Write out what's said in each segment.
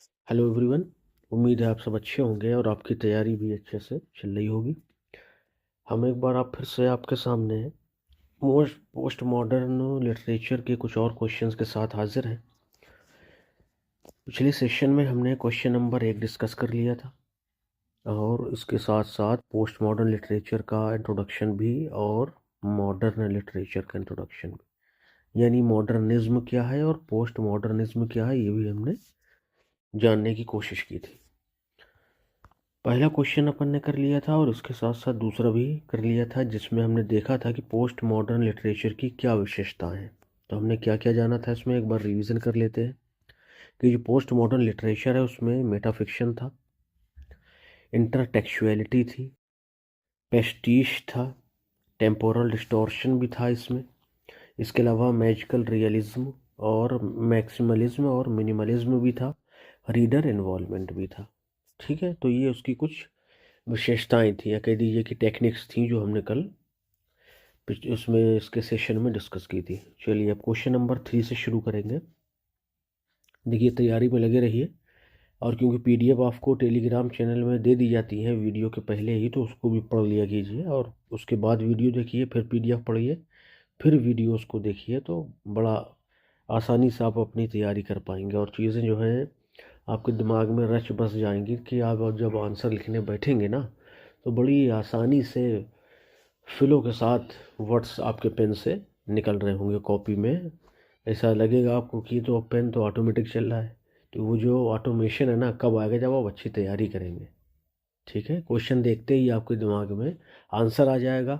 Hello everyone. उम्मीद है आप सब अच्छे होंगे और आपकी तैयारी भी अच्छे से चल रही होगी। हम एक बार आप फिर से आपके सामने पोस्ट मॉडर्न लिटरेचर के कुछ और क्वेश्चंस के साथ हाजिर हैं। पिछले सेशन में हमने क्वेश्चन नंबर 1 डिस्कस कर लिया था और इसके साथ साथ पोस्ट मॉडर्न लिटरेचर का इंट्रोडक्शन भी और मॉडर्न लिटरेचर का इंट्रोडक्शन भी, यानी मॉडर्निज्म क्या है और पोस्ट मॉडर्निज्म क्या है, ये भी हमने जानने की कोशिश की थी। पहला क्वेश्चन अपन ने कर लिया था और उसके साथ साथ दूसरा भी कर लिया था, जिसमें हमने देखा था कि पोस्ट मॉडर्न लिटरेचर की क्या विशेषताएं हैं। तो हमने क्या क्या जाना था, इसमें एक बार रिवीजन कर लेते हैं कि जो पोस्ट मॉडर्न लिटरेचर है उसमें मेटाफिक्शन था, इंटरटेक्चुअलिटी थी, पेस्टिश था, टेम्पोरल डिस्टॉर्शन भी था इसमें। इसके अलावा मैजिकल रियलिज्म और मैक्सिमलिज्म और मिनिमलिज्म भी था, रीडर इन्वॉल्वमेंट भी था। ठीक है, तो ये उसकी कुछ विशेषताएं थी या कह दीजिए कि टेक्निक्स थी जो हमने कल उसमें इसके सेशन में डिस्कस की थी। चलिए अब क्वेश्चन नंबर 3 से शुरू करेंगे। देखिए, तैयारी में लगे रहिए और क्योंकि पीडीएफ आपको टेलीग्राम चैनल में दे दी जाती है वीडियो के पहले ही, तो उसको भी पढ़ लिया कीजिए और उसके बाद वीडियो देखिए, फिर पीडीएफ पढ़िए, फिर वीडियोस को देखिए, तो बड़ा आसानी से आप अपनी तैयारी कर पाएंगे और चीज़ें जो हैं आपके दिमाग में रच बस जाएंगी कि आप जब आंसर लिखने बैठेंगे ना, तो बड़ी आसानी से फिलों के साथ वर्ड्स आपके पेन से निकल रहे होंगे कॉपी में। ऐसा लगेगा आपको कि तो पेन तो ऑटोमेटिक चल रहा है। तो वो जो ऑटोमेशन है ना, कब आएगा, जब आप अच्छी तैयारी करेंगे। ठीक है, क्वेश्चन देखते ही आपके दिमाग में आंसर आ जाएगा।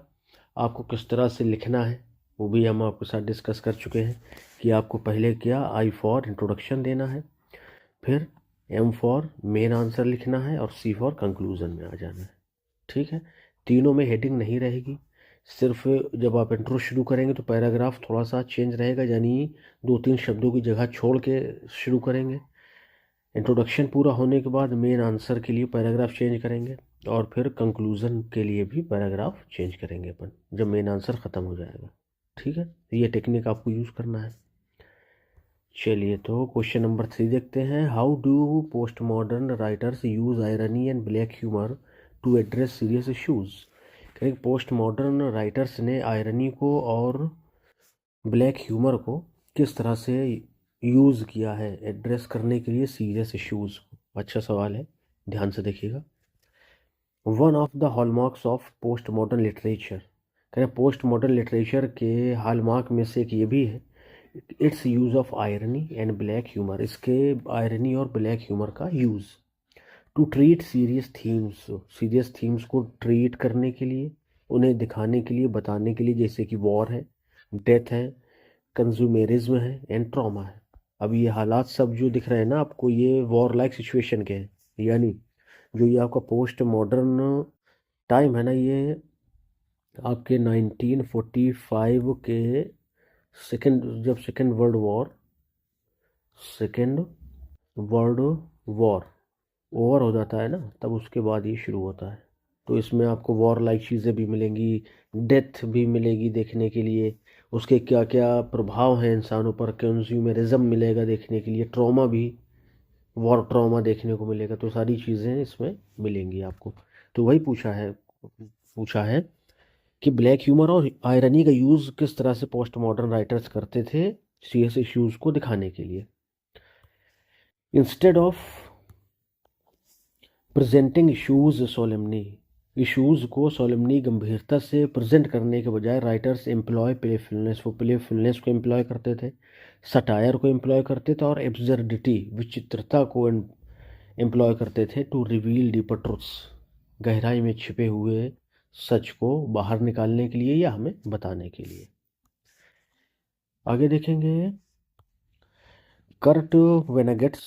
आपको किस तरह से लिखना है वो भी हम आपके साथ डिस्कस कर चुके हैं कि आपको पहले क्या आई फॉर इंट्रोडक्शन देना है, फिर एम फॉर मेन आंसर लिखना है और सी फॉर कंक्लूजन में आ जाना है। ठीक है, तीनों में हेडिंग नहीं रहेगी। सिर्फ जब आप इंट्रो शुरू करेंगे तो पैराग्राफ थोड़ा सा चेंज रहेगा, यानी 2-3 शब्दों की जगह छोड़ के शुरू करेंगे। इंट्रोडक्शन पूरा होने के बाद मेन आंसर के लिए पैराग्राफ चेंज करेंगे और फिर कंक्लूज़न के लिए भी पैराग्राफ चेंज करेंगे अपन जब मेन आंसर ख़त्म हो जाएगा। ठीक है, तो ये टेक्निक आपको यूज़ करना है। चलिए, तो क्वेश्चन नंबर 3 देखते हैं। How do post modern writers use irony and black humour to address serious issues. कहीं पोस्ट मॉडर्न राइटर्स ने आयरनी को और ब्लैक ह्यूमर को किस तरह से यूज़ किया है एड्रेस करने के लिए सीरियस इश्यूज़। अच्छा सवाल है, ध्यान से देखिएगा। One of the hallmarks of post modern literature, कहें पोस्ट मॉडर्न लिटरेचर के हॉलमार्क में से एक ये भी है, it's use of irony and black humour, इसके आयरनी और ब्लैक ह्यूमर का use to treat serious themes, serious themes को ट्रीट करने के लिए, उन्हें दिखाने के लिए, बताने के लिए, जैसे कि वॉर है, डेथ है, कंज्यूमेरिज्म है एंड ट्रॉमा है। अब ये हालात सब जो दिख रहे हैं ना आपको, ये वॉर लाइक सिचुएशन के हैं, यानी जो ये आपका पोस्ट मॉडर्न टाइम है ना, ये आपके 1945 के सेकेंड वर्ल्ड वॉर ओवर हो जाता है ना, तब उसके बाद ये शुरू होता है। तो इसमें आपको वॉर लाइक चीज़ें भी मिलेंगी, डेथ भी मिलेगी देखने के लिए, उसके क्या क्या प्रभाव हैं इंसानों पर, कंज्यूमरिज्म मिलेगा देखने के लिए, ट्रॉमा भी, वॉर ट्रॉमा देखने को मिलेगा। तो सारी चीज़ें इसमें मिलेंगी आपको। तो वही पूछा है कि ब्लैक ह्यूमर और आयरनी का यूज़ किस तरह से पोस्ट मॉडर्न राइटर्स करते थे सीरियस इश्यूज़ को दिखाने के लिए। Instead of presenting issues solemnly, issues को सोलेमनी गंभीरता से प्रेजेंट करने के बजाय राइटर्स एम्प्लॉय प्लेफुलनेस, वो प्लेफुलनेस को एम्प्लॉय करते थे, सटायर को एम्प्लॉय करते थे और एब्सर्डिटी, विचित्रता को एम्प्लॉय करते थे टू रिवील डीपर ट्रुथ्स, गहराई में छिपे हुए सच को बाहर निकालने के लिए या हमें बताने के लिए। आगे देखेंगे, कर्ट वेनेगेट्स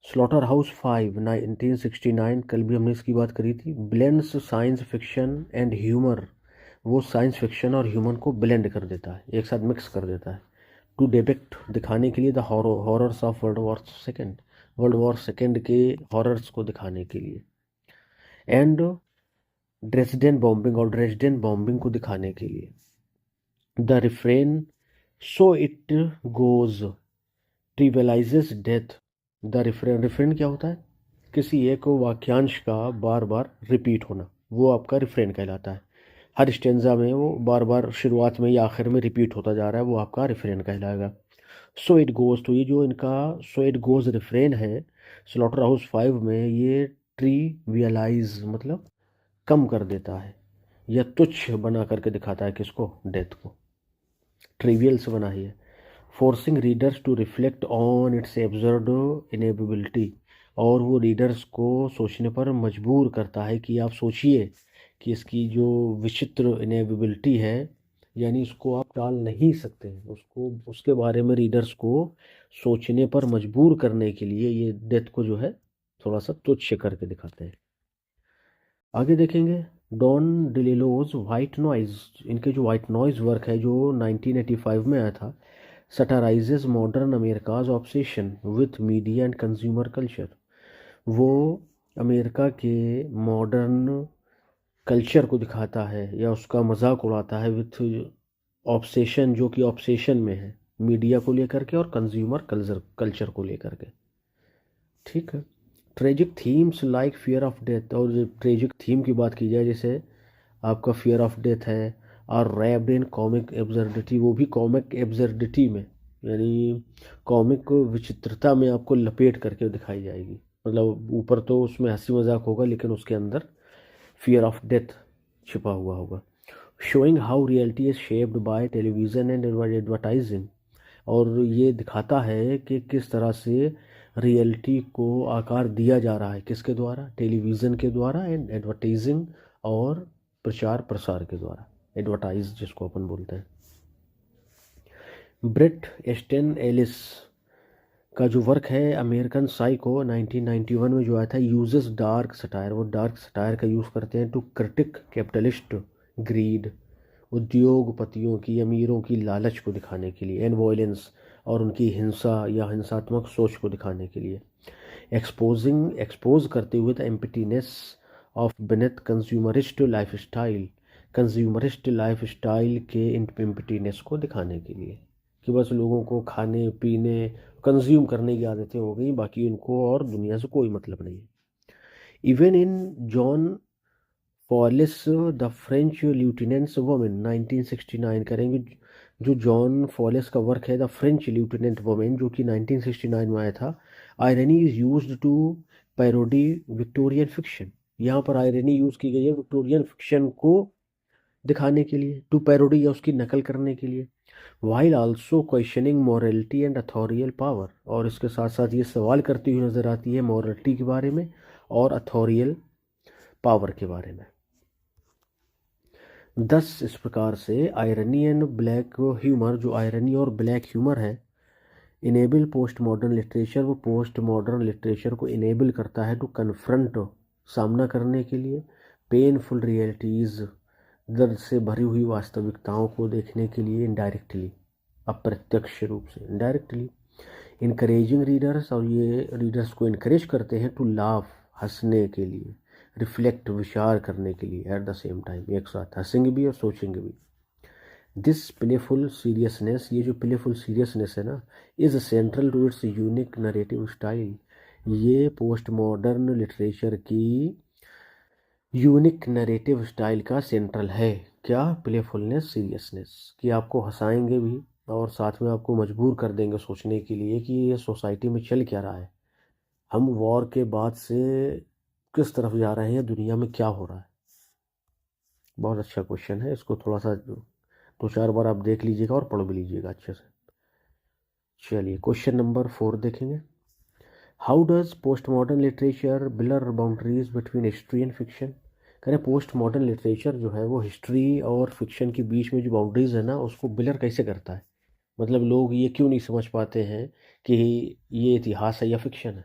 स्लॉटर हाउस 5 1969, कल भी हमने इसकी बात करी थी, blends science fiction and humour, वो साइंस फिक्शन और ह्यूमर को ब्लेंड कर देता है, एक साथ मिक्स कर देता है, टू डिपिक्ट, दिखाने के लिए, the horrors of world war second के हॉरर्स को दिखाने के लिए, एंड ड्रेसडेन बॉम्बिंग को दिखाने के लिए। The refrain, so it goes, trivializes death, the referent, referent क्या होता है? किसी एक वाक्यांश का बार बार रिपीट होना, वो आपका रिफरेंट कहलाता है। हर स्टेंजा में वो बार बार शुरुआत में या आखिर में रिपीट होता जा रहा है, वो आपका रिफरेंट कहलाएगा। सो इट गोज, तो ये जो इनका सो इट गोज रिफरेन है स्लॉटर हाउस 5 में, ये ट्रिवियलाइज मतलब कम कर देता है या तुच्छ बना करके दिखाता है किसको? डेथ को। ट्रिवियल से बना ही है। Forcing readers to reflect on its absurd inability, और वो रीडर्स को सोचने पर मजबूर करता है कि आप सोचिए कि इसकी जो विचित्र इनेबिलिटी है, यानी उसको आप टाल नहीं सकते, उसको उसके बारे में रीडर्स को सोचने पर मजबूर करने के लिए ये डेथ को जो है थोड़ा सा तुच्छ करके दिखाते हैं। आगे देखेंगे डॉन डिलीलोज वाइट नॉइज, इनके जो वाइट नॉइज वर्क है जो 1985 में आया था, satirizes modern America's obsession with media and consumer culture. वो अमेरिका के मॉडर्न कल्चर को दिखाता है या उसका मजाक उड़ाता है विथ ऑब्सेशन, जो कि ऑब्सेशन में है मीडिया को लेकर के और कंज्यूमर कल्चर कल्चर को लेकर के। ठीक है। Tragic themes like fear of death, और जो ट्रेजिक थीम की बात की जाए जैसे आपका फियर ऑफ डेथ है, और रैप्ड इन कॉमिक एब्सर्डिटी, वो भी कॉमिक एब्सर्डिटी में, यानी कॉमिक विचित्रता में आपको लपेट करके दिखाई जाएगी। मतलब ऊपर तो उसमें हंसी मजाक होगा लेकिन उसके अंदर फियर ऑफ डेथ छिपा हुआ होगा। Showing how reality is shaped by television and advertising, और ये दिखाता है कि किस तरह से रियलिटी को आकार दिया जा रहा है, किसके द्वारा? टेलीविज़न के द्वारा एंड एडवर्टाइजिंग, और प्रचार प्रसार के द्वारा, एडवर्टाइज जिसको अपन बोलते हैं। ब्रेट एस्टन एलिस का जो वर्क है अमेरिकन साइको 1991 में जो आया था, यूजेस डार्क सटायर, वो डार्क सटायर का यूज़ करते हैं टू क्रिटिक कैपिटलिस्ट ग्रीड, उद्योगपतियों की, अमीरों की लालच को दिखाने के लिए, एंड वॉयलेंस, और उनकी हिंसा या हिंसात्मक सोच को दिखाने के लिए। एक्सपोज करते हुए the emptiness of beneath consumerist life style, consumerist life style के एम्प्टीनेस को दिखाने के लिए कि बस लोगों को खाने पीने कंज्यूम करने की आदतें हो गई, बाकी उनको और दुनिया से कोई मतलब नहीं है। Even in John Fowles the French lieutenant's women 1969 करेंगे, जो जॉन फॉलिस का वर्क है द फ्रेंच ल्यूटिनेंट वोमेन जो कि 1969 में आया था। Irony is used to parody Victorian fiction, यहाँ पर आयरनी यूज की गई है विक्टोरियन फिक्शन को दिखाने के लिए, टू पैरोडी या उसकी नकल करने के लिए। While also questioning morality and authorial power, और इसके साथ साथ ये सवाल करती हुई नजर आती है मॉरलिटी के बारे में और अथॉरियल पावर के बारे में। 10 इस प्रकार से आयरनी एंड ब्लैक ह्यूमर, जो आयरनी और ब्लैक ह्यूमर है, इनेबल पोस्ट मॉडर्न लिटरेचर, वो पोस्ट मॉडर्न लिटरेचर को इनेबल करता है टू कन्फ्रंट, सामना करने के लिए, पेनफुल रियलिटीज़, दर्द से भरी हुई वास्तविकताओं को देखने के लिए, इनडायरेक्टली, अप्रत्यक्ष रूप से, इनडायरेक्टली। इनकरेजिंग रीडर्स, और ये रीडर्स को इनकरेज करते हैं टू लाफ, हंसने के लिए, रिफ्लेक्ट, विचार करने के लिए, एट द सेम टाइम, एक साथ हंसेंगे भी और सोचेंगे भी। दिस प्लेफुल सीरियसनेस, ये जो प्लेफुल सीरियसनेस है ना, is central to its unique narrative style, ये पोस्ट मॉडर्न लिटरेचर की यूनिक नरेटिव स्टाइल का सेंट्रल है। क्या? प्लेफुलनेस, सीरियसनेस, कि आपको हंसाएंगे भी और साथ में आपको मजबूर कर देंगे सोचने के लिए कि ये सोसाइटी में चल क्या रहा है, हम वॉर के बाद से किस तरफ जा रहे हैं, दुनिया में क्या हो रहा है। बहुत अच्छा क्वेश्चन है, इसको थोड़ा सा 2-4 बार आप देख लीजिएगा और पढ़ भी लीजिएगा अच्छे से। चलिए क्वेश्चन नंबर 4 देखेंगे। How does post modern literature blur boundaries between history and fiction? करें पोस्ट मॉडर्न लिटरेचर जो है वो हिस्ट्री और फिक्शन के बीच में जो बाउंड्रीज है ना, उसको ब्लर कैसे करता है? मतलब लोग ये क्यों नहीं समझ पाते हैं कि ये इतिहास है या फिक्शन है?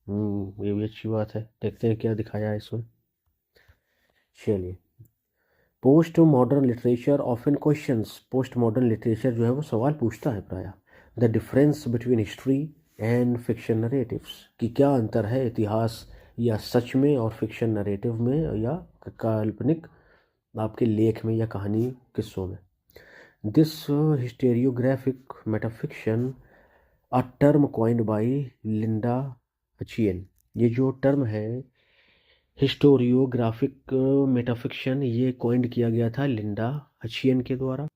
ये भी अच्छी बात है, देखते हैं क्या दिखाया है इसमें। चलिए, post modern literature often questions, post modern literature जो है वो सवाल पूछता है प्रायः, the difference between history and fiction narratives, कि क्या अंतर है इतिहास या सच में और फिक्शन नरेटिव में या काल्पनिक आपके लेख में या कहानी किस्सों में। This historiographic metafiction a term coined by Linda Hutcheon. ये जो टर्म है हिस्टोरियोग्राफिक मेटाफिक्शन, ये कॉइन्ड किया गया था लिंडा हचियन के द्वारा।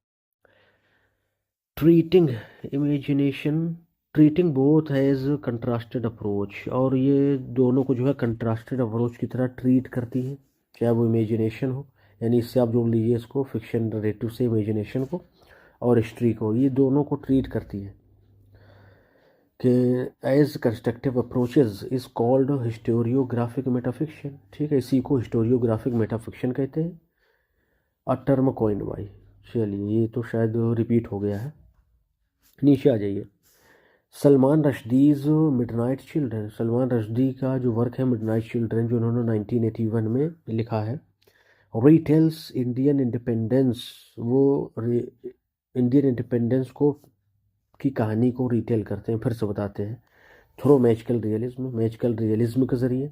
Treating imagination, treating both as contrasted approach, और ये दोनों को जो है कंट्रास्टेड अप्रोच की तरह ट्रीट करती है, चाहे वो इमेजिनेशन हो, यानी इससे आप जोड़ लीजिए इसको फिक्शन नरेटिव से, इमेजिनेशन को और हिस्ट्री को, ये दोनों को ट्रीट करती है कि as constructive approaches is called historiographic metafiction. ठीक है, इसी को हिस्टोरियोग्राफिक मेटाफिक्शन कहते हैं। अ टर्म कॉइन्ड बाय, चलिए ये तो शायद रिपीट हो गया है, नीचे आ जाइए। सलमान रश्दीज़ मिडनाइट चिल्ड्रन, सलमान रश्दी का जो वर्क है मिडनाइट चिल्ड्रन, जो उन्होंने 1981 में लिखा है, रिटेल्स इंडियन इंडिपेंडेंस, वो इंडियन इंडिपेंडेंस को की कहानी को रिटेल करते हैं, फिर से बताते हैं through magical realism, magical realism के ज़रिए।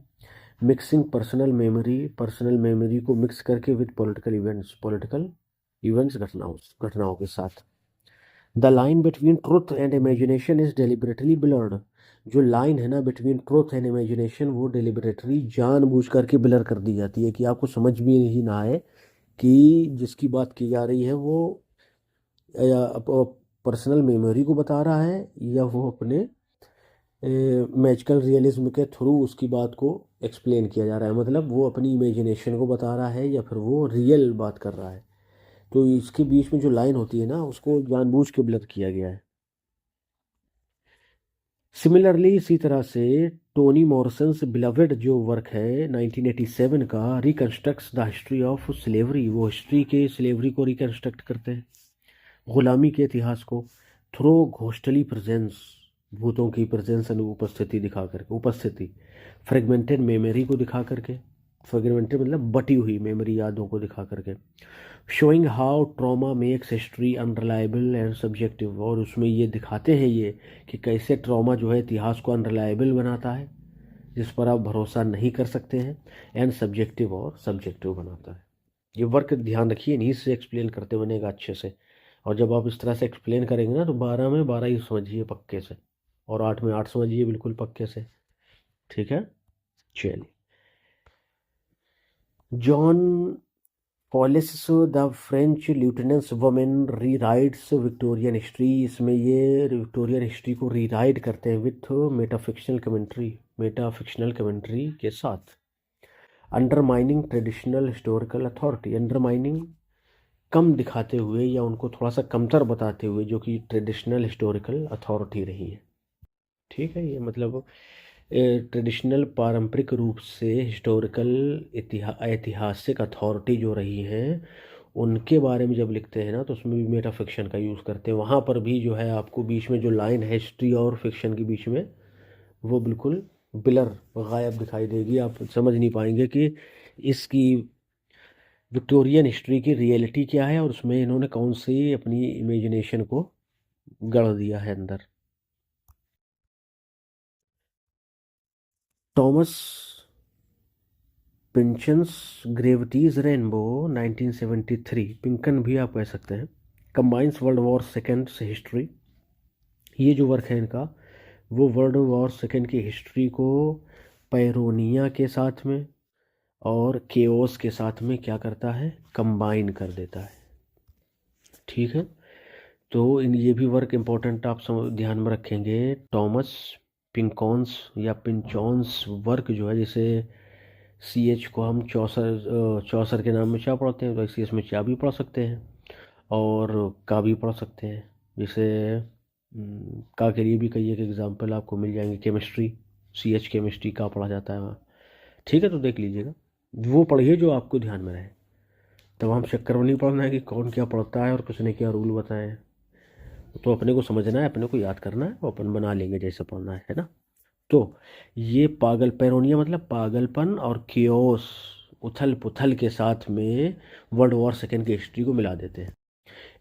मिक्सिंग पर्सनल मेमोरी को मिक्स करके विद पॉलिटिकल इवेंट्स, घटनाओं के साथ। The line between truth and imagination is deliberately blurred, जो लाइन है ना बिटवीन ट्रुथ एंड इमेजिनेशन, वो डेलिबरेटली जानबूझ करके ब्लर कर दी जाती है कि आपको समझ भी नहीं ना आए कि जिसकी बात की जा रही है वो पर्सनल मेमोरी को बता रहा है या वो अपने मैजिकल रियलिज्म के थ्रू उसकी बात को एक्सप्लेन किया जा रहा है, मतलब वो अपनी इमेजिनेशन को बता रहा है या फिर वो रियल बात कर रहा है। तो इसके बीच में जो लाइन होती है ना उसको जानबूझ के ब्लर किया गया है। सिमिलरली इसी तरह से टोनी मॉरिसन्स बिलवेड जो वर्क है 1987 का, रिकंस्ट्रक्ट्स द हिस्ट्री ऑफ स्लेवरी, वो हिस्ट्री के स्लेवरी को रिकंस्ट्रक्ट करते हैं, गुलामी के इतिहास को, थ्रो घोस्टली प्रेजेंस, भूतों की प्रेजेंस उपस्थिति दिखा करके, उपस्थिति, फ्रेगमेंटेड मेमोरी को दिखा करके, फ्रेगमेंटेड मतलब बटी हुई मेमोरी, यादों को दिखा करके, showing how trauma makes history unreliable and subjective, और उसमें ये दिखाते हैं ये कि कैसे ट्रॉमा जो है इतिहास को अनरिलायबल बनाता है, जिस पर आप भरोसा नहीं कर सकते हैं, एंड सब्जेक्टिव, और सब्जेक्टिव बनाता है। ये वर्क ध्यान रखिए, नहीं से एक्सप्लेन करते बनेगा अच्छे से, और जब आप इस तरह से एक्सप्लेन करेंगे ना तो 12 में 12 ही समझिए पक्के से, और 8 में 8 समझिए बिल्कुल पक्के से। ठीक है, चलिए। John Fowles the French lieutenant's women rewrites Victorian history, इसमें ये विक्टोरियन हिस्ट्री को रीराइट करते हैं विथ मेटाफिक्शनल कमेंट्री के साथ। Undermining traditional historical authority, undermining कम दिखाते हुए या उनको थोड़ा सा कमतर बताते हुए जो कि ट्रेडिशनल हिस्टोरिकल अथॉरिटी रही है। ठीक है, ये मतलब ट्रेडिशनल पारंपरिक रूप से हिस्टोरिकल ऐतिहासिक अथॉरिटी जो रही हैं उनके बारे में जब लिखते हैं ना तो उसमें भी मेटाफिक्शन का यूज़ करते हैं। वहाँ पर भी जो है आपको बीच में जो लाइन है हिस्ट्री और फिक्शन के बीच में, वो बिल्कुल ब्लर, गायब दिखाई देगी, आप समझ नहीं पाएंगे कि इसकी विक्टोरियन हिस्ट्री की रियलिटी क्या है और उसमें इन्होंने कौन सी अपनी इमेजिनेशन को गढ़ दिया है अंदर। टॉमस पिंचन्स ग्रेविटीज रेनबो 1973, पिंकन भी आप कह सकते हैं, कंबाइंस वर्ल्ड वॉर सेकेंड से हिस्ट्री, ये जो वर्क है इनका वो वर्ल्ड वॉर सेकेंड की हिस्ट्री को पैरोनिया के साथ में और केओस के साथ में क्या करता है, कंबाइन कर देता है। ठीक है, तो इन ये भी वर्क इंपॉर्टेंट आप ध्यान में रखेंगे। टॉमस पिंकॉन्स या पिंचॉन्स वर्क जो है, जैसे CH को हम चौसर के नाम में चा पढ़ते हैं, तो ऐसे इसमें चा भी पढ़ सकते हैं और का भी पढ़ सकते हैं। जैसे का के लिए भी कई एक एग्जाम्पल आपको मिल जाएंगे, केमिस्ट्री, CH केमिस्ट्री का पढ़ा जाता है वहाँ। ठीक है, तो देख लीजिएगा, वो पढ़िए जो आपको ध्यान में रहे, तब हम चक्कर में नहीं पढ़ना है कि कौन क्या पढ़ता है और किसने क्या रूल बताए हैं। तो अपने को समझना है, अपने को याद करना है, वो अपन बना लेंगे जैसे पढ़ना है ना। तो ये पागल पैरोनिया मतलब पागलपन और कियोस, उथल पुथल के साथ में वर्ल्ड वॉर सेकेंड की हिस्ट्री को मिला देते हैं।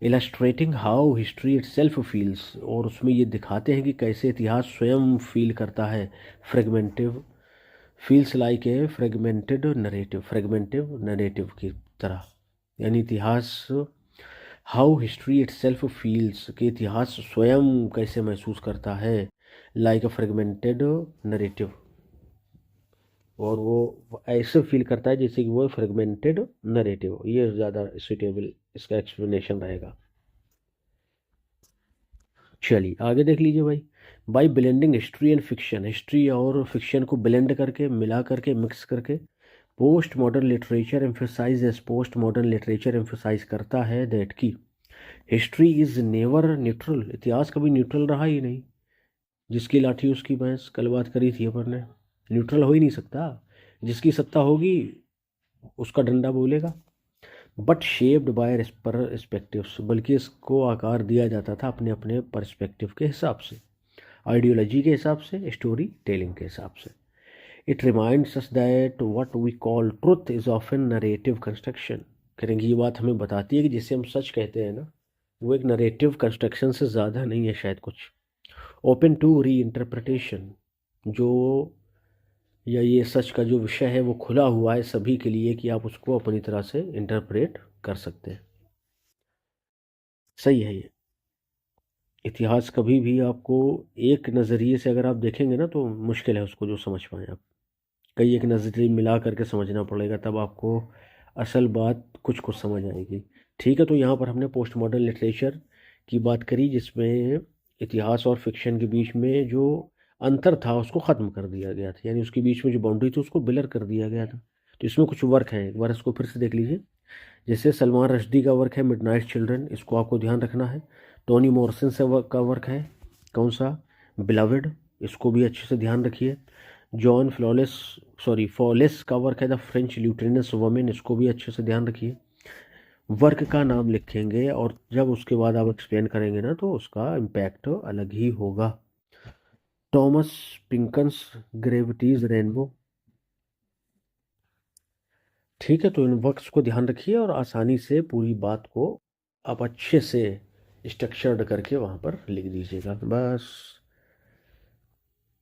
Illustrating how history itself feels, और उसमें ये दिखाते हैं कि कैसे इतिहास स्वयं फील करता है, fragmentive, feels like a fragmented narrative की तरह, यानी इतिहास how history itself feels, कि इतिहास स्वयं कैसे महसूस करता है, लाइक अ फ्रेगमेंटेड नरेटिव, और वो ऐसे फील करता है जैसे कि वो फ्रेगमेंटेड नरेटिव। ये ज़्यादा सुटेबल इसका एक्सप्लेनेशन रहेगा। चलिए आगे देख लीजिए भाई। By blending history and fiction, history और फिक्शन को ब्लेंड करके, मिला करके, मिक्स करके, post modern literature emphasize post modern literature emphasize करता है दैट की हिस्ट्री इज नेवर न्यूट्रल, इतिहास कभी न्यूट्रल रहा ही नहीं। जिसकी लाठी उसकी भैंस, कल बात करी थी अपन ने, न्यूट्रल हो ही नहीं सकता। जिसकी सत्ता होगी उसका डंडा बोलेगा। बट शेप्ड बाय परस्पेक्टिव्स, बल्कि इसको आकार दिया जाता था अपने अपने परस्पेक्टिव के हिसाब से, आइडियोलॉजी के हिसाब से, स्टोरी टेलिंग के हिसाब से। It reminds us that what we call truth is often narrative construction, करेंगे ये बात हमें बताती है कि जिसे हम सच कहते हैं ना, वो एक नरेटिव कंस्ट्रक्शन से ज़्यादा नहीं है शायद कुछ। ओपन टू री इंटरप्रिटेशन, जो या ये सच का जो विषय है वो खुला हुआ है सभी के लिए कि आप उसको अपनी तरह से इंटरप्रेट कर सकते हैं। सही है ये। इतिहास कभी भी आपको एक नज़रिए से अगर आप देखेंगे ना तो मुश्किल है उसको जो समझ पाएँ आप। कई एक नज़रिए मिला करके समझना पड़ेगा, तब आपको असल बात कुछ कुछ समझ आएगी। ठीक है, तो यहाँ पर हमने पोस्ट मॉडर्न लिटरेचर की बात करी, जिसमें इतिहास और फिक्शन के बीच में जो अंतर था उसको ख़त्म कर दिया गया था, यानी उसके बीच में जो बाउंड्री थी उसको ब्लर कर दिया गया था। तो इसमें कुछ वर्क है, एक बार इसको फिर से देख लीजिए। जैसे सलमान रश्दी का वर्क है मिडनाइट चिल्ड्रन, इसको आपको ध्यान रखना है। टोनी मॉर्सन से का वर्क है कौन सा, बिलवेड, इसको भी अच्छे से ध्यान रखिए। जॉन फॉलेस का वर्क है द फ्रेंच ल्यूटेनेंस वुमेन, इसको भी अच्छे से ध्यान रखिए। वर्क का नाम लिखेंगे और जब उसके बाद आप एक्सप्लेन करेंगे ना तो उसका इम्पैक्ट अलग ही होगा। थॉमस पिंकन्स ग्रेविटीज रेनबो, ठीक है, तो इन वर्क्स को ध्यान रखिए और आसानी से पूरी बात को आप अच्छे से स्ट्रक्चर्ड करके वहाँ पर लिख दीजिएगा। बस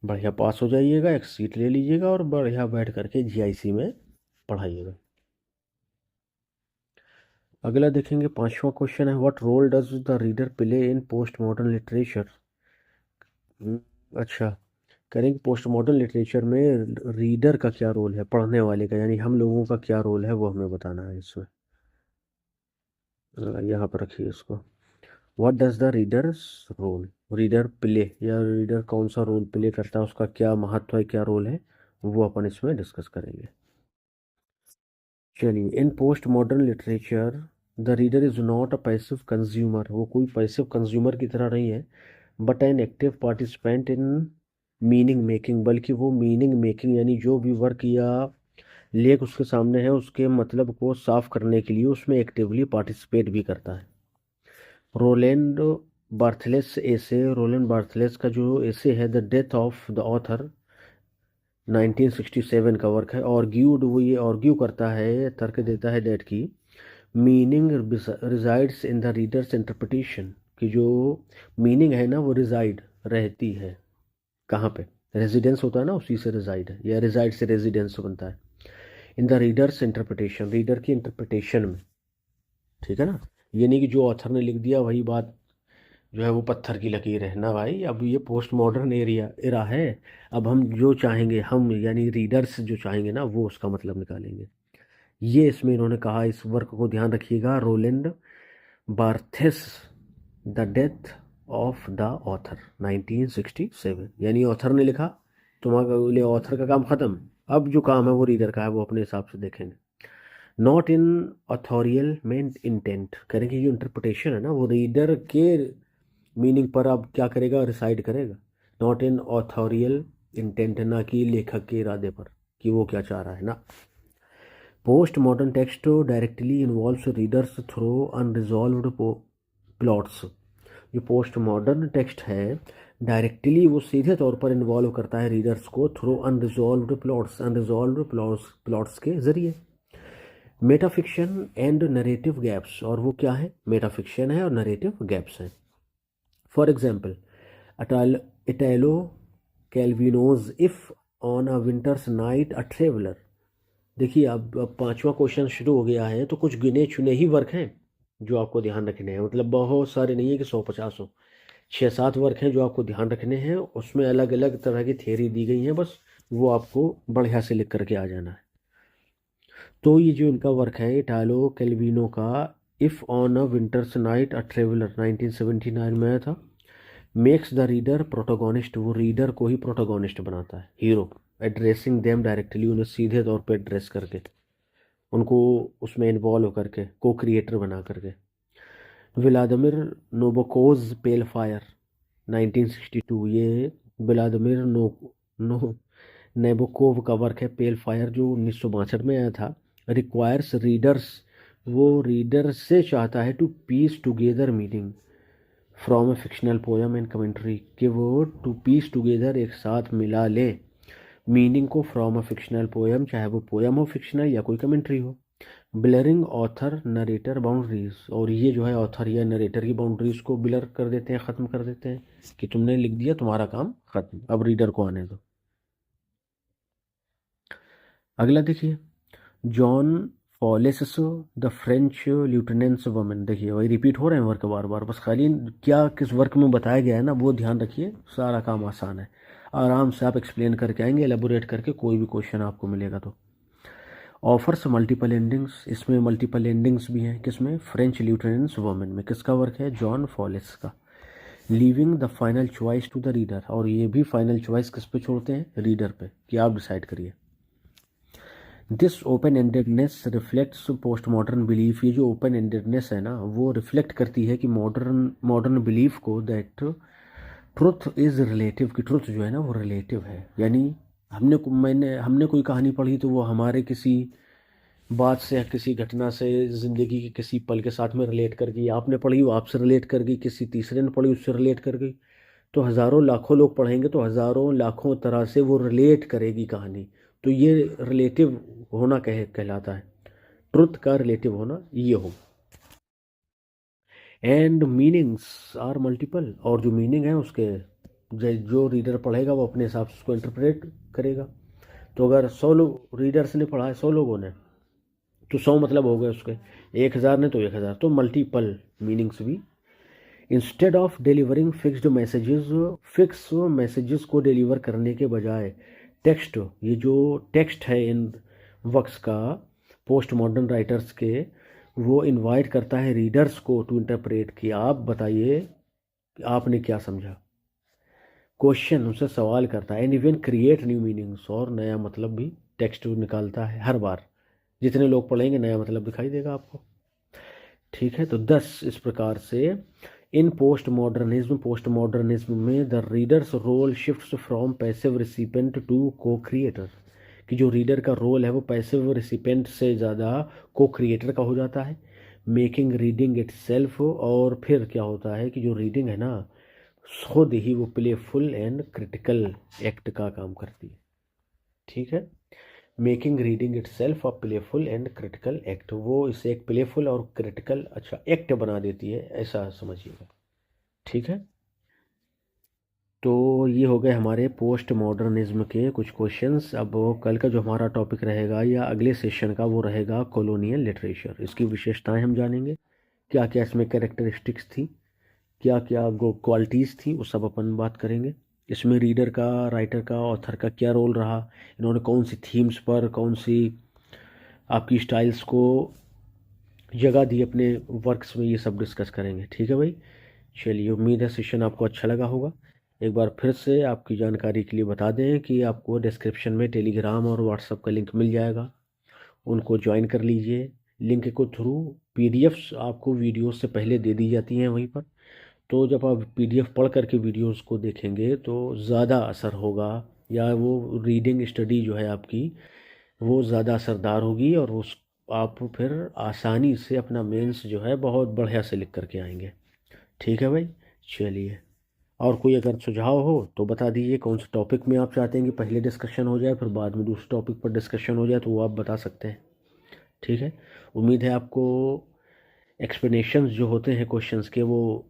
बढ़िया पास हो जाइएगा, एक सीट ले लीजिएगा और बढ़िया बैठ करके जीआईसी में पढ़ाइएगा। अगला देखेंगे, पांचवा क्वेश्चन है, what role does the reader play in post modern literature. अच्छा, करेंगे पोस्ट मॉडर्न लिटरेचर में रीडर का क्या रोल है, पढ़ने वाले का, यानी हम लोगों का क्या रोल है वो हमें बताना है इसमें। यहाँ पर रखिए इसको। What does the readers role, reader play, या रीडर कौन सा रोल प्ले करता है, उसका क्या महत्व है, क्या रोल है, वो अपन इसमें डिस्कस करेंगे। चलिए, in post modern literature the reader is not a passive consumer, वो कोई पैसिव कंज्यूमर की तरह नहीं है, but an active participant in meaning making, बल्कि वो मीनिंग मेकिंग यानी जो भी वर्क या लेख उसके सामने है उसके मतलब को साफ करने के लिए उसमें एक्टिवली पार्टिसिपेट भी करता है। रोलैंड बार्थलेस एसे, रोलैंड बार्थलेस का जो एसे है the death of the author 1967 का वर्क है, ऑर्ग्यूड, वो ये ऑर्ग्यू करता है, तर्क देता है डेट की meaning resides in the readers interpretation, कि जो मीनिंग है ना वो रिजाइड रहती है कहाँ पे, रेजिडेंस होता है ना उसी से रिजाइड है, या रिजाइड से रेजिडेंस बनता है, in the readers interpretation, reader की इंटरप्रिटेशन में। ठीक है ना, ये नहीं कि जो ऑथर ने लिख दिया वही बात जो है वो पत्थर की लकीर है ना भाई, अब ये पोस्ट मॉडर्न एरिया एरा है। अब हम जो चाहेंगे, हम यानी रीडर्स जो चाहेंगे ना वो उसका मतलब निकालेंगे। ये इसमें इन्होंने कहा, इस वर्क को ध्यान रखिएगा, Roland Barthes the death of the author 1967, यानी ऑथर ने लिखा, तुम्हारे लिए ऑथर का काम खत्म, अब जो काम है वो रीडर का है, वो अपने हिसाब से देखेंगे। नॉट इन ऑथोरियल में इंटेंट, करेंगे जो इंटरप्रिटेशन है ना वो रीडर के मीनिंग पर अब क्या करेगा, रिसाइड करेगा। नॉट इन ऑथोरियल इंटेंट, ना कि लेखक के इरादे पर कि वो क्या चाह रहा है ना। Post modern text directly involves readers through unresolved plots, जो पोस्ट मॉडर्न टेक्स्ट है डायरेक्टली वो सीधे तौर पर इन्वॉल्व करता है रीडर्स को थ्रू अनरिजॉल्व्ड प्लॉट्स, प्लॉट्स के जरिए। मेटाफिक्शन एंड नरेटिव गैप्स, और वो क्या है, मेटाफिक्शन है और नरेटिव गैप्स हैं। For example, Italo Calvino's if on a winter's night a traveller, देखिए अब पांचवा क्वेश्चन शुरू हो गया है तो कुछ गिने चुने ही वर्क हैं, जो आपको ध्यान रखने हैं, मतलब बहुत सारे नहीं है कि 150 हो, 6-7 वर्क हैं जो आपको ध्यान रखने हैं। उसमें अलग अलग तरह की थ्योरी दी गई हैं, बस वो आपको बढ़िया से लिख करके आ जाना है। तो ये जो इनका वर्क है इटालो कैल्विनो का, if on a winter's night a traveller, 1979 में आया था, मेक्स द रीडर प्रोटोगोनिस्ट, वो रीडर को ही प्रोटोगोनिस्ट बनाता है, हीरो, एड्रेसिंग देम डायरेक्टली, उन्हें सीधे तौर पे एड्रेस करके, उनको उसमें इन्वॉल्व करके, को क्रिएटर बना करके। व्लादिमिर नोबोकोज पेल फायर, 1962, ये व्लादिमिर नो नेबोकोव का वर्क है, पेल फायर, जो 1962 में आया था। रिक्वायर्स रीडर्स, वो रीडर से चाहता है to piece together meaning from a fictional poem and commentary, कि वो टू पीस टुगेदर, एक साथ मिला ले मीनिंग को फ्रॉम अ फिक्शनल पोयम, चाहे वो पोयम हो फिक्शनल या कोई कमेंट्री हो। ब्लरिंग ऑथर नरेटर बाउंड्रीज, और ये जो है ऑथर या नरेटर की बाउंड्रीज को ब्लर कर देते हैं, ख़त्म कर देते हैं, कि तुमने लिख दिया, तुम्हारा काम ख़त्म, अब रीडर को आने दो। अगला देखिए, जॉन फॉलेस द फ्रेंच ल्यूटेनेंट्स वुमेन, देखिए वही रिपीट हो रहे हैं वर्क बार बार, बस खाली क्या किस वर्क में बताया गया है ना वो ध्यान रखिए, सारा काम आसान है, आराम से आप एक्सप्लेन करके आएंगे, एलेबोरेट करके, कोई भी क्वेश्चन आपको मिलेगा तो। ऑफर्स मल्टीपल एंडिंग्स, इसमें मल्टीपल एंडिंग्स भी हैं, किसमें, फ्रेंच ल्यूटेनेंट्स वुमेन में, किसका वर्क है, जॉन फॉलेस का। Leaving the final choice to the reader, और ये भी फाइनल चॉइस किस पे छोड़ते हैं, रीडर पे, कि आप डिसाइड करिए। This open endedness reflects post modern belief, ये जो ओपन एंडेडनेस है ना वो रिफ्लेक्ट करती है कि मॉडर्न मॉडर्न बिलीफ को, दैट ट्रुथ इज़ रिलेटिव, कि ट्रुथ जो है ना वो रिलेटिव है, यानी हमने कोई कहानी पढ़ी तो वो हमारे किसी बात से या किसी घटना से, ज़िंदगी के किसी पल के साथ में रिलेट कर गई, आपने पढ़ी वो आपसे रिलेट कर गई, किसी तीसरे ने पढ़ी उससे रिलेट कर गई, तो हज़ारों लाखों लोग पढ़ेंगे तो हज़ारों लाखों तरह से वो रिलेट करेगी कहानी, तो ये रिलेटिव होना कहलाता है, ट्रुथ का रिलेटिव होना ये हो। एंड मीनिंग्स आर मल्टीपल, और जो मीनिंग है उसके, जो रीडर पढ़ेगा वो अपने हिसाब से उसको इंटरप्रेट करेगा। तो अगर 100 लोग रीडर्स ने पढ़ा है, 100 लोगों ने, तो 100 मतलब हो गए उसके, 1000 ने तो 1000, तो मल्टीपल मीनिंग्स भी। Instead of delivering fixed messages, fix messages को डिलीवर करने के बजाय टेक्स्ट, ये जो टेक्स्ट है इन वर्क्स का, पोस्ट मॉडर्न राइटर्स के, वो इनवाइट करता है रीडर्स को टू इंटरप्रेट, कि आप बताइए कि आपने क्या समझा, क्वेश्चन उनसे सवाल करता है, and even create new meanings, और नया मतलब भी टेक्स्ट निकालता है, हर बार जितने लोग पढ़ेंगे नया मतलब दिखाई देगा आपको। ठीक है, तो 10 इस प्रकार से इन पोस्ट मॉडर्निज्म में the readers role shifts from passive recipient to co-creator, कि जो रीडर का रोल है वो पैसिव रिसिपेंट से ज़्यादा को क्रिएटर का हो जाता है, मेकिंग रीडिंग इट सेल्फ, और फिर क्या होता है कि जो रीडिंग है ना खुद ही वो प्लेफुल एंड क्रिटिकल एक्ट का काम करती है। ठीक है, making reading it self a playful and critical act, वो इसे एक प्लेफुल और क्रिटिकल अच्छा एक्ट बना देती है, ऐसा समझिएगा। ठीक है, तो ये हो गए हमारे पोस्ट मॉडर्निज्म के कुछ क्वेश्चंस। अब कल का जो हमारा टॉपिक रहेगा या अगले सेशन का वो रहेगा कॉलोनियल लिटरेचर, इसकी विशेषताएं हम जानेंगे, क्या क्या इसमें कैरेक्टरिस्टिक्स थी, क्या क्या क्वालिटीज़ थी, वो सब अपन बात करेंगे। इसमें रीडर का, राइटर का, ऑथर का क्या रोल रहा, इन्होंने कौन सी थीम्स पर, कौन सी आपकी स्टाइल्स को जगह दी अपने वर्क्स में, ये सब डिस्कस करेंगे। ठीक है भाई, चलिए, उम्मीद है सेशन आपको अच्छा लगा होगा। एक बार फिर से आपकी जानकारी के लिए बता दें कि आपको डिस्क्रिप्शन में टेलीग्राम और व्हाट्सएप का लिंक मिल जाएगा, उनको ज्वाइन कर लीजिए। लिंक के थ्रू पीडीएफ्स आपको वीडियोस से पहले दे दी जाती हैं वहीं पर, तो जब आप पीडीएफ पढ़ करके वीडियोस को देखेंगे तो ज़्यादा असर होगा, या वो रीडिंग स्टडी जो है आपकी वो ज़्यादा असरदार होगी, और उस आप फिर आसानी से अपना मेंस जो है बहुत बढ़िया से लिख करके आएंगे। ठीक है भाई, चलिए, और कोई अगर सुझाव हो तो बता दीजिए, कौन से टॉपिक में आप चाहते हैं कि पहले डिस्कशन हो जाए फिर बाद में दूसरे टॉपिक पर डिस्कशन हो जाए, तो वो आप बता सकते हैं। ठीक है, उम्मीद है आपको एक्सप्लेनेशंस जो होते हैं क्वेश्चंस के वो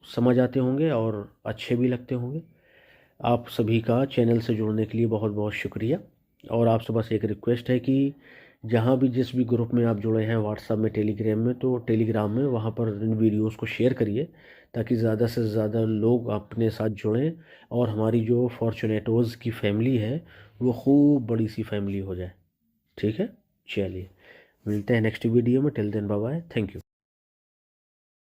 समझ आते होंगे और अच्छे भी लगते होंगे। आप सभी का चैनल से जुड़ने के लिए बहुत बहुत शुक्रिया, और आपसे बस एक रिक्वेस्ट है कि जहाँ भी जिस भी ग्रुप में आप जुड़े हैं, व्हाट्सएप में, टेलीग्राम में, तो टेलीग्राम में वहाँ पर इन वीडियोस को शेयर करिए ताकि ज़्यादा से ज़्यादा लोग अपने साथ जुड़ें और हमारी जो फॉर्चुनेटोज़ की फैमिली है वो खूब बड़ी सी फैमिली हो जाए। ठीक है, चलिए मिलते हैं नेक्स्ट वीडियो में। Till then bye bye, thank you.